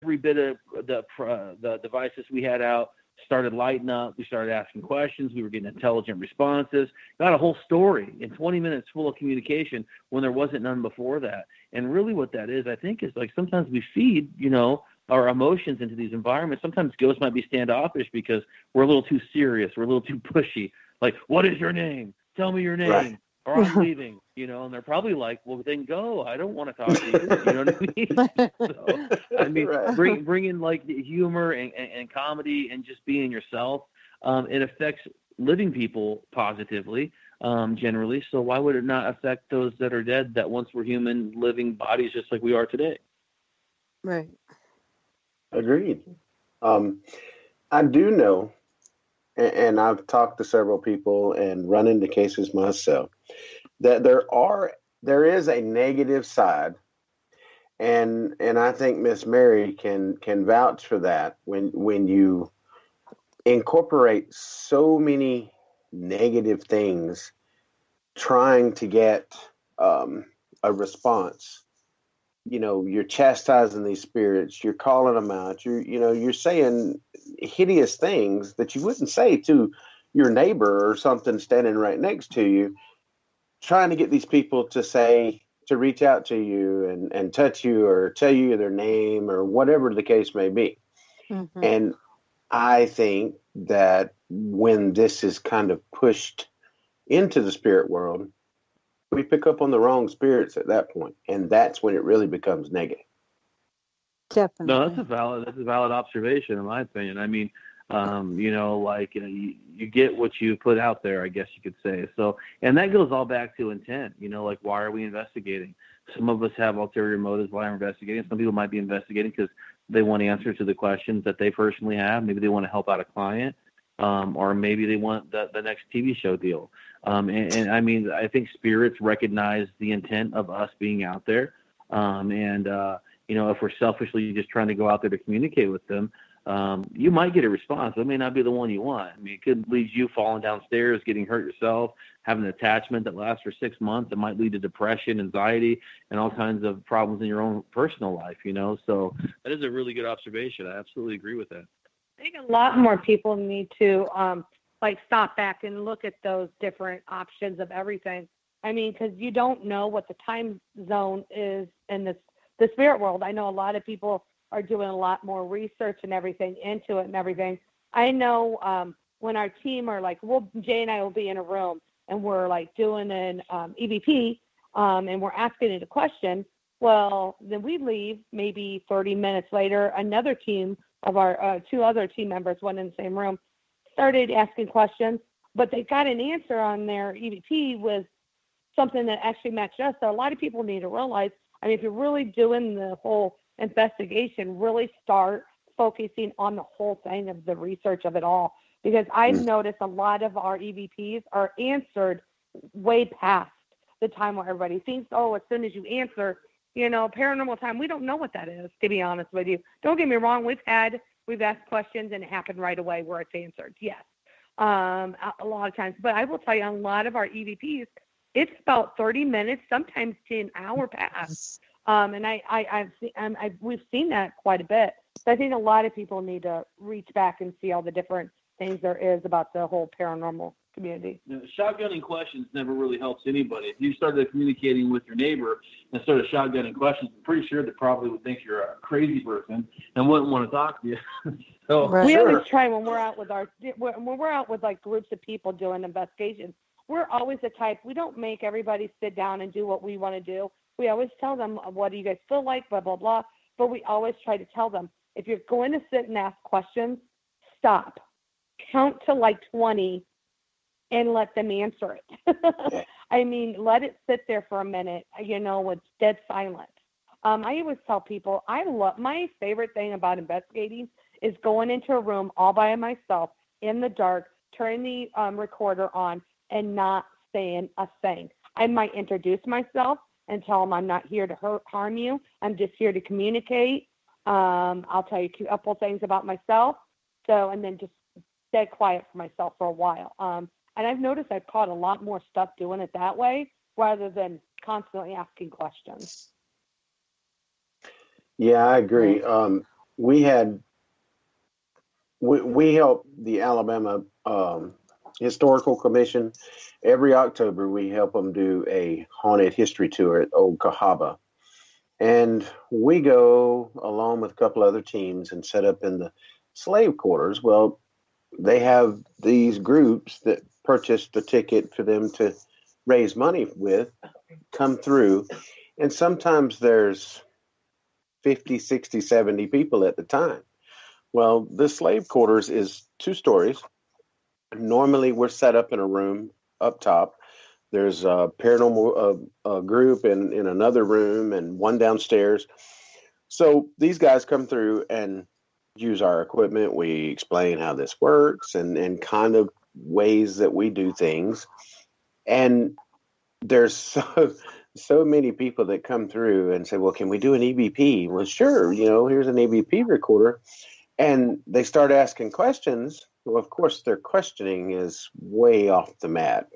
every bit of the devices we had out started lighting up. We started asking questions. We were getting intelligent responses. Got a whole story in 20 minutes full of communication when there wasn't none before that. And really what that is, I think, is like sometimes we feed, our emotions into these environments. Sometimes ghosts might be standoffish because we're a little too serious. We're a little too pushy. Like, what is your name? Tell me your name. Right. Or I'm leaving, and they're probably like, well, then go. I don't want to talk to you. You know what I mean? So, bring in like humor and comedy and just being yourself. It affects living people positively, generally. So why would it not affect those that are dead that once were human, living bodies just like we are today? Right. Agreed. I do know, and I've talked to several people and run into cases myself, that there is a negative side, and I think Miss Mary can vouch for that when you incorporate so many negative things trying to get a response. You're chastising these spirits, you're calling them out, you're saying hideous things that you wouldn't say to your neighbor or something standing right next to you, trying to get these people to reach out to you and touch you or tell you their name or whatever the case may be. Mm-hmm. And I think that when this is kind of pushed into the spirit world, we pick up on the wrong spirits at that point, and that's when it really becomes negative. Definitely. No, that's a valid observation, in my opinion. I mean, you get what you put out there, I guess you could say. So, and that goes all back to intent. Like, why are we investigating? Some of us have ulterior motives why we're investigating. Some people might be investigating because they want answers to the questions that they personally have. Maybe they want to help out a client. Or maybe they want the next TV show deal. And I mean, I think spirits recognize the intent of us being out there. If we're selfishly just trying to go out there to communicate with them, you might get a response. It may not be the one you want. I mean, it could lead you falling downstairs, getting hurt yourself, having an attachment that lasts for 6 months. It might lead to depression, anxiety, and all kinds of problems in your own personal life, So that is a really good observation. I absolutely agree with that. I think a lot more people need to stop back and look at those different options of everything. I mean, because you don't know what the time zone is in the spirit world. I know a lot of people are doing a lot more research and everything into it and everything. I know when our team are Jay and I will be in a room and we're doing an EVP and we're asking it a question. Well, then we leave maybe 30 minutes later, another team of our 2 other team members, one in the same room, started asking questions, but they got an answer on their EVP with something that actually matched us. So a lot of people need to realize, I mean, if you're really doing the whole investigation, really start focusing on the whole thing of the research of it all. Because I've noticed a lot of our EVPs are answered way past the time where everybody thinks, as soon as you answer, paranormal time, we don't know what that is, to be honest with you. Don't get me wrong. We've asked questions and it happened right away where it's answered. Yes. A lot of times, but I will tell you, a lot of our EVPs, it's about 30 minutes, sometimes to an hour past. And we've seen that quite a bit. So I think a lot of people need to reach back and see all the different things there is about the whole paranormal community. Shotgunning questions never really helps anybody. If you started communicating with your neighbor and started shotgunning questions, I'm pretty sure they probably would think you're a crazy person and wouldn't want to talk to you. So we always try when we're out with groups of people doing investigations. We're always the type, we don't make everybody sit down and do what we want to do. We always tell them, what do you guys feel like, blah, blah, blah. But we always try to tell them, if you're going to sit and ask questions, stop. Count to 20 and let them answer it. I mean, let it sit there for a minute, with dead silence. I always tell people, my favorite thing about investigating is going into a room all by myself in the dark, turn the recorder on, and not saying a thing. I might introduce myself and tell them I'm not here to harm you. I'm just here to communicate. I'll tell you a couple things about myself. And then just stay quiet for myself for a while. And I've noticed I've caught a lot more stuff doing it that way rather than constantly asking questions. Yeah, I agree. we help the Alabama Historical Commission. Every October, we help them do a haunted history tour at Old Cahaba. And we go along with a couple other teams and set up in the slave quarters. Well, they have these groups that purchase the ticket for them to raise money with come through. And sometimes there's 50, 60, 70 people at the time. Well, the slave quarters is 2 stories. Normally, we're set up in a room up top. There's a paranormal group in another room and one downstairs. So these guys come through and use our equipment. We explain how this works and kind of ways that we do things. And there's so many people that come through and say, well, can we do an EVP? Well, sure. Here's an EVP recorder. And they start asking questions. Well, of course, their questioning is way off the mat.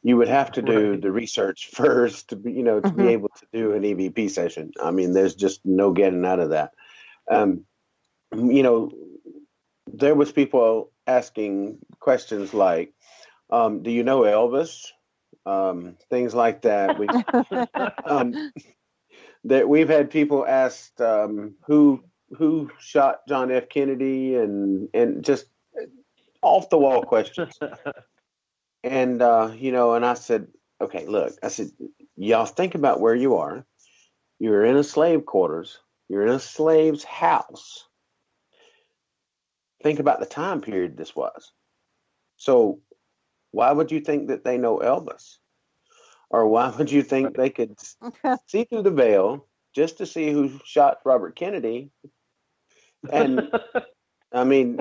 You would have to do the research first to be able to do an EVP session. I mean, there's just no getting out of that. There was people asking questions like, do you know Elvis? Things like that. We've had people ask who shot John F. Kennedy and just off the wall questions. And and I said, okay, look, I said, y'all think about where you are. You're in a slave quarters. You're in a slave's house. Think about the time period this was. So why would you think that they know Elvis? Or why would you think they could see through the veil just to see who shot Robert Kennedy? And I mean,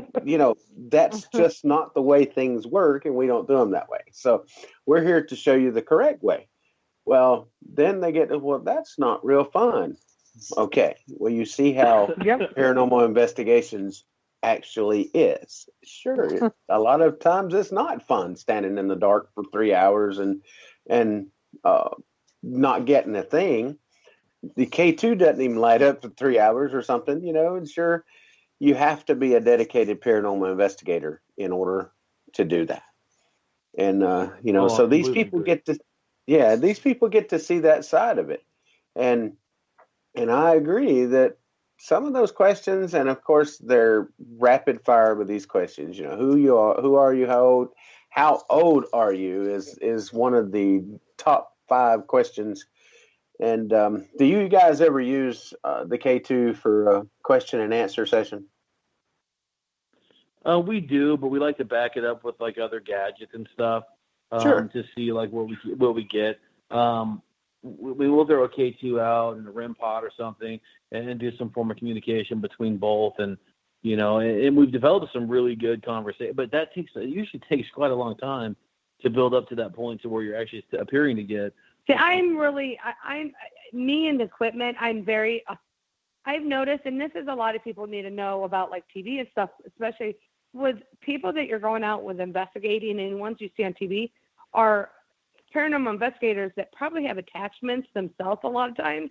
that's just not the way things work, and we don't do them that way. So we're here to show you the correct way. Well, then they get to, well, that's not real fun. Okay, well, you see how paranormal investigations actually is. Sure, a lot of times it's not fun standing in the dark for 3 hours and not getting a thing. The K2 doesn't even light up for 3 hours or something, and sure, you have to be a dedicated paranormal investigator in order to do that. And, so these people get to see that side of it. And I agree that some of those questions, and of course they're rapid fire with these questions, who you are, who are you, how old are you is one of the top 5 questions. And do you guys ever use the K2 for a question and answer session? We do, but we like to back it up with like other gadgets and stuff to see like what we get. We will throw a K2 out in a REM pod or something and do some form of communication between both. And, and we've developed some really good conversation, but that usually takes quite a long time to build up to that point to where you're actually appearing to get. See, me and the equipment, I've noticed, and this is a lot of people need to know about like TV and stuff, especially with people that you're going out with investigating and ones you see on TV are paranormal investigators that probably have attachments themselves a lot of times.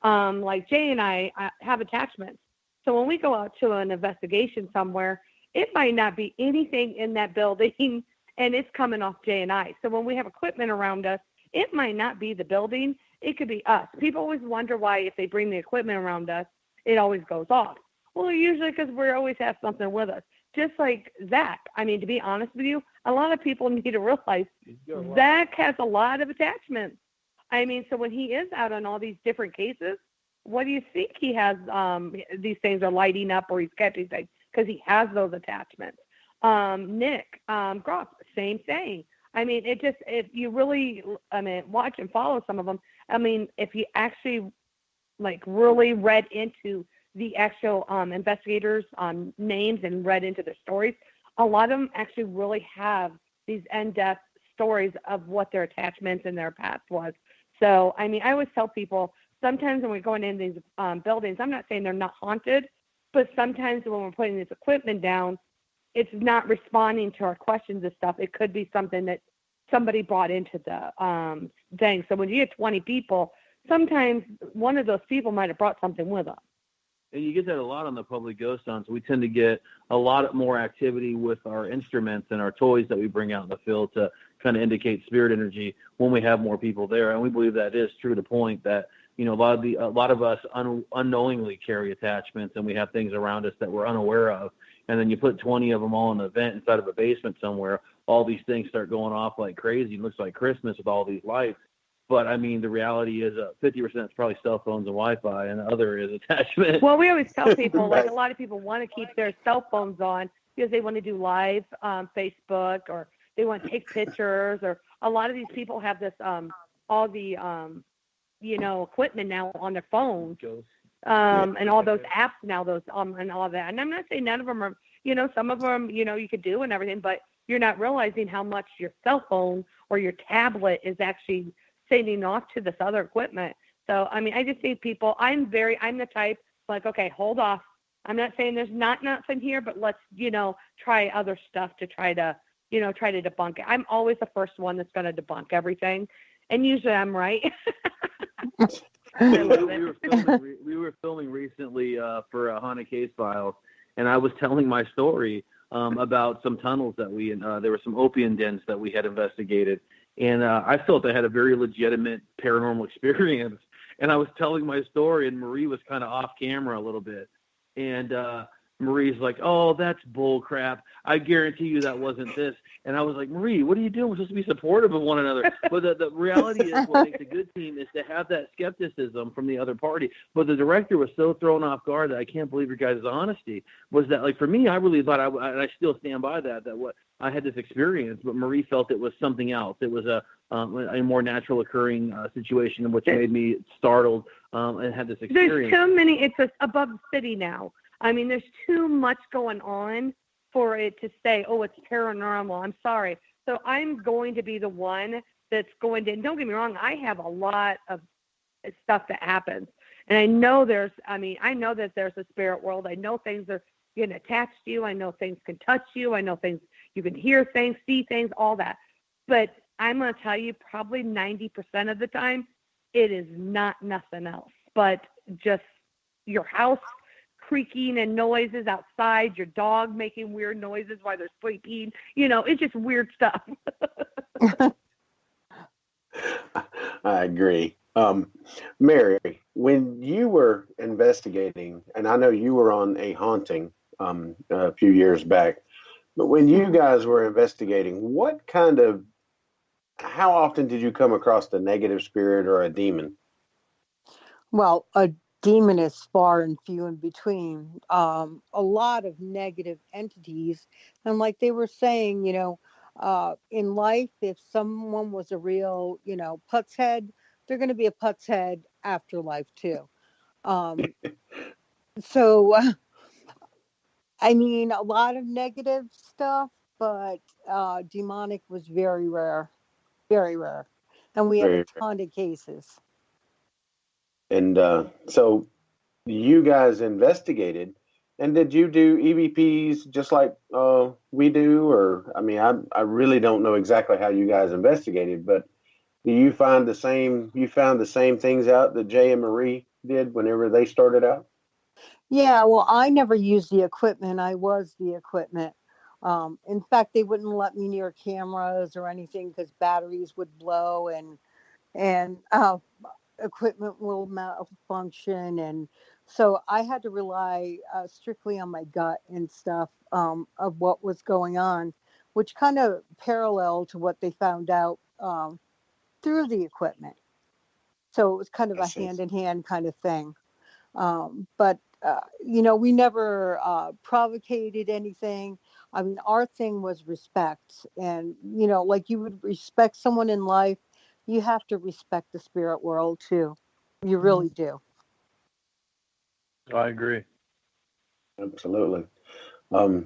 Like Jay and I have attachments. So when we go out to an investigation somewhere, it might not be anything in that building and it's coming off Jay and I. So when we have equipment around us, it might not be the building. It could be us. People always wonder why if they bring the equipment around us, it always goes off. Well, usually because we always have something with us. Just like Zach. I mean, to be honest with you, a lot of people need to realize Zach has a lot of attachments. I mean, so when he is out on all these different cases, what do you think he has? These things are lighting up or he's catching things because he has those attachments. Nick Groff, same thing. I mean, if you really, watch and follow some of them, if you actually really read into the actual investigators' names and read into their stories, a lot of them actually really have these in-depth stories of what their attachments and their past was. So, I always tell people, sometimes when we're going in these buildings, I'm not saying they're not haunted, but sometimes when we're putting this equipment down, it's not responding to our questions and stuff. It could be something that somebody brought into the thing. So when you get 20 people, sometimes one of those people might have brought something with them. And you get that a lot on the public ghost hunts. We tend to get a lot more activity with our instruments and our toys that we bring out in the field to kind of indicate spirit energy when we have more people there. And we believe that is true to point that, a lot of us unknowingly carry attachments, and we have things around us that we're unaware of. And then you put 20 of them all in an event inside of a basement somewhere, all these things start going off like crazy. It looks like Christmas with all these lights. But I mean, the reality is 50% is probably cell phones and Wi-Fi, and the other is attachment. Well, we always tell people, like, a lot of people want to keep their cell phones on because they want to do live Facebook, or they want to take pictures, or a lot of these people have this all the equipment now on their phones, and all those apps now, those and all that. And I'm not saying none of them are, some of them, you could do and everything, but you're not realizing how much your cell phone or your tablet is actually sending off to this other equipment. So, I mean, I just see people, I'm the type, like, okay, hold off. I'm not saying there's not nothing here, but let's, try other stuff to try to debunk it. I'm always the first one that's going to debunk everything. And usually I'm right. We were filming recently for Haunted Case Files, and I was telling my story about some tunnels that there were some opium dens that we had investigated. And I felt I had a very legitimate paranormal experience. And I was telling my story, and Marie was kind of off camera a little bit. And Marie's like, "Oh, that's bull crap. I guarantee you that wasn't this." And I was like, "Marie, what are you doing? We're supposed to be supportive of one another." But the reality is, what makes a good team is to have that skepticism from the other party. But the director was so thrown off guard that I can't believe your guys' honesty. Was that, like, for me, I really thought, and I still stand by that what I had this experience, but Marie felt it was something else. It was a more natural occurring situation, which made me startled and had this experience. There's too many. It's above the city now. I mean, there's too much going on for it to say, oh, it's paranormal. I'm sorry. So I'm going to be the one that's going to, and don't get me wrong, I have a lot of stuff that happens. And I know that there's a spirit world. I know things are getting attached to you. I know things can touch you. I know things, you can hear things, see things, all that. But I'm going to tell you, probably 90% of the time, it is not nothing else, but just your house creaking and noises outside, your dog making weird noises while they're sleeping. It's just weird stuff. I agree. Mary, when you were investigating, and I know you were on a haunting a few years back, but when you guys were investigating, how often did you come across a negative spirit or a demon? Well, a demon is far and few in between. A lot of negative entities. And like they were saying, in life, if someone was a real, putz head, they're going to be a putz head after life too. So, I mean, a lot of negative stuff, but demonic was very rare, very rare. And we had a ton of cases. And so you guys investigated, and did you do EVPs just like we do? Or, I mean, I really don't know exactly how you guys investigated, but do you found the same things out that Jay and Marie did whenever they started out? Yeah, well, I never used the equipment. I was the equipment. In fact, they wouldn't let me near cameras or anything because batteries would blow and equipment will malfunction. And so I had to rely strictly on my gut and stuff of what was going on, which kind of parallel to what they found out through the equipment. So it was kind of a hand-in-hand kind of thing. But we never provocated anything. I mean, our thing was respect. And, like you would respect someone in life, you have to respect the spirit world too. You really do. I agree. Absolutely. Well,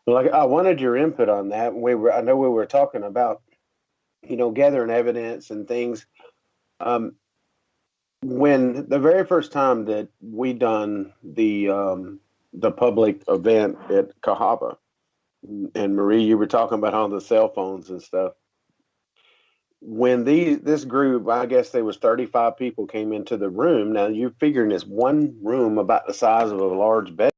I wanted your input on that. I know we were talking about, gathering evidence and things. When the very first time that we done the public event at Cahaba, and Marie, you were talking about all the cell phones and stuff. when this group, I guess there was 35 people came into the room. Now you're figuring this one room about the size of a large bed.